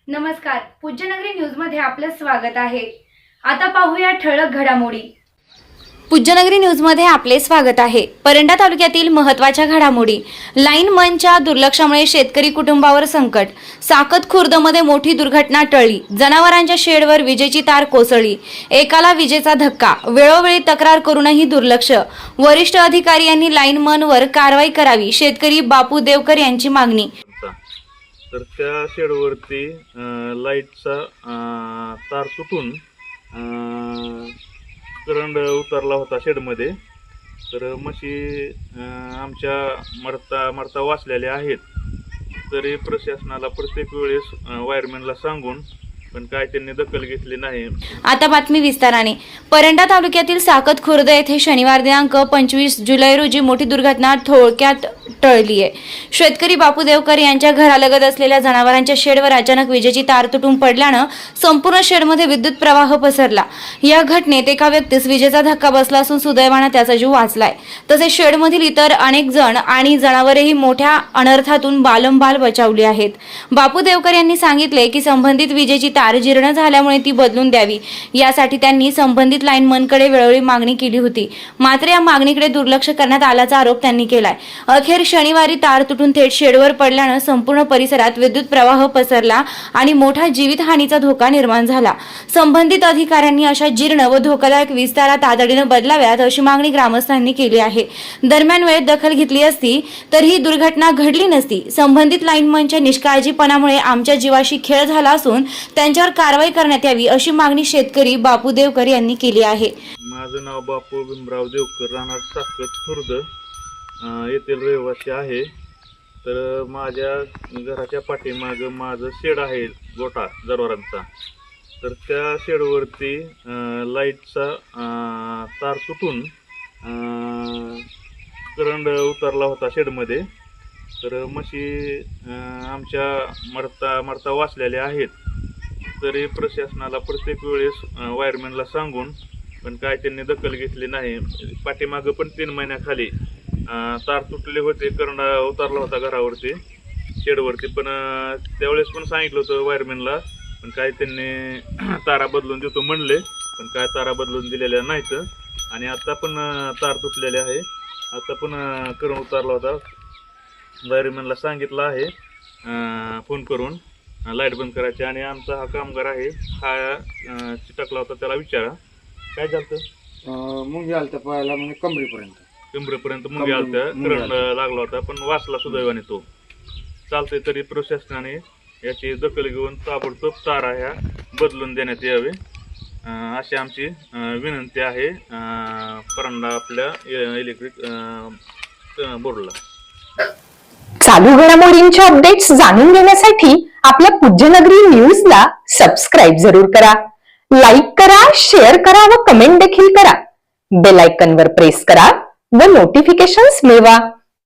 नमस्कार, पूज्यनगरी न्यूज मध्ये आपलं स्वागत आहे। आता पाहूया ठळक घडामोडी। पूज्यनगरी न्यूज मध्ये आपले स्वागत आहे। परंडा तालुक्यातील महत्त्वाच्या घडामोडी। लाईनमनच्या दुर्लक्षामुळे शेतकरी कुटुंबावर संकट। साकत खुर्दमध्ये मोठी दुर्घटना टळली। जनावरांच्या शेडवर विजेची तार कोसळली। एकाला विजेचा धक्का। वेळोवेळी तक्रार करूनही दुर्लक्ष। वरिष्ठ अधिकारी यांनी लाईनमनवर कारवाई करावी। शेतकरी बापू देवकर यांची मागणी। तर त्या शेडवरती लाईटचा तार तुटून करंट उतरला होता शेडमध्ये। तर म्हशी आमच्या मरता वाचलेल्या आहेत। तरी प्रशासनाला प्रत्येक वेळेस वायरमॅनला सांगून पण काय त्यांनी दखल घेतली नाही। आता बातमी विस्ताराने। परंडा तालुक्यातील साकत खुर्द येथे शनिवार दिनांक 25 जुलै रोजी मोठी दुर्घटना थोडक्यात टळली आहे। शेतकरी बापू देवकर यांच्या घरालगत असलेल्या जनावरांच्या शेडवर अचानक विजेची तार तुटून पडल्यानं संपूर्ण शेडमध्ये विद्युत प्रवाह पसरला। या घटनेत एका व्यक्तीस विजेचा धक्का बसला असून सुदैवाने त्याचा जीव वाचलाय। तसेच शेडमधील इतर अनेक जण आणि जनावरेही मोठ्या अनर्थातून बालंबाल बचावली आहेत। बापू देवकर यांनी सांगितले की संबंधित विजेची तार जीर्ण झाल्यामुळे ती बदलून द्यावी, यासाठी त्यांनी संबंधित लाईनमनकडे वेळोवेळी मागणी केली होती। मात्र या मागणीकडे दुर्लक्ष करण्यात आल्याचा आरोप त्यांनी केलाय। अखेर शनिवारी तार तुटून थेट शेडवर पडल्यानं संपूर्ण परिसरात विद्युत प्रवाह पसरला आणि मोठा जीवितहानीचा धोका निर्माण झाला। संबंधित अधिकाऱ्यांनी अशा जीर्ण व धोकादायक वीज तारा तातडीने बदलाव्यात अशी मागणी ग्रामस्थांनी केली आहे। दरम्यान वेळेत दखल घेतली असती तर ही दुर्घटना घडली नसती। संबंधित लाईनमनच्या निष्काळजीपणामुळे आमच्या जीवाशी खेळ झाला असून त्यांच्यावर कारवाई करण्यात यावी अशी मागणी शेतकरी बापू देवकर यांनी केली आहे। माझं नाव बापू भीमराव देवकर, राहणार साकत खुर्द येथील रहिवासी आहे। तर माझ्या घराच्या पाठीमागं माझं शेड आहे गोठा जनावरांचा। तर त्या शेडवरती लाईटचा तार तुटून करंट उतरला होता शेडमध्ये। तर म्हशी आमच्या मरता वाचलेल्या आहेत। तरी प्रशासनाला प्रत्येक वेळेस वायरमॅनला सांगून पण काय त्यांनी दखल घेतली नाही। पाठीमागं पण 3 महिन्याखाली तार तुटले होते, करंट उतरला होता घरावरती शेडवरती। पण त्यावेळेस पण सांगितलं होतं वायरमॅनला, पण काय त्यांनी तारा बदलून देतो म्हणले, पण काय तारा बदलून दिलेल्या नाहीत। आणि आता पण तार तुटलेले आहे। आता पण करंट उतरला होता। वायरमॅनला सांगितलं आहे फोन करून लाईट बंद करायची। आणि आमचा हा कामगार आहे, हा चिटकला होता, त्याला विचारा काय झालं। मुंगी आलत्या पायाला, म्हणजे कमरेपर्यंत मुंगी आलत्या, करंट लागला होता, पण वाचला सुदैवाने तो। चालतंय, तरी प्रशासनाने याची दखल घेऊन ताबडतोब तारा ह्या बदलून देण्यात यावे अशी आमची विनंती आहे परंडा आपल्या इलेक्ट्रिक बोर्डला। चालू घडामोडींचे अपडेट्स जाणून घेण्यासाठी आपल्या पूज्यनगरी न्यूजला सबस्क्राईब जरूर करा, लाईक करा, शेअर करा व कमेंट देखील करा। बेल आयकॉनवर प्रेस करा व नोटिफिकेशन्स मिळवा।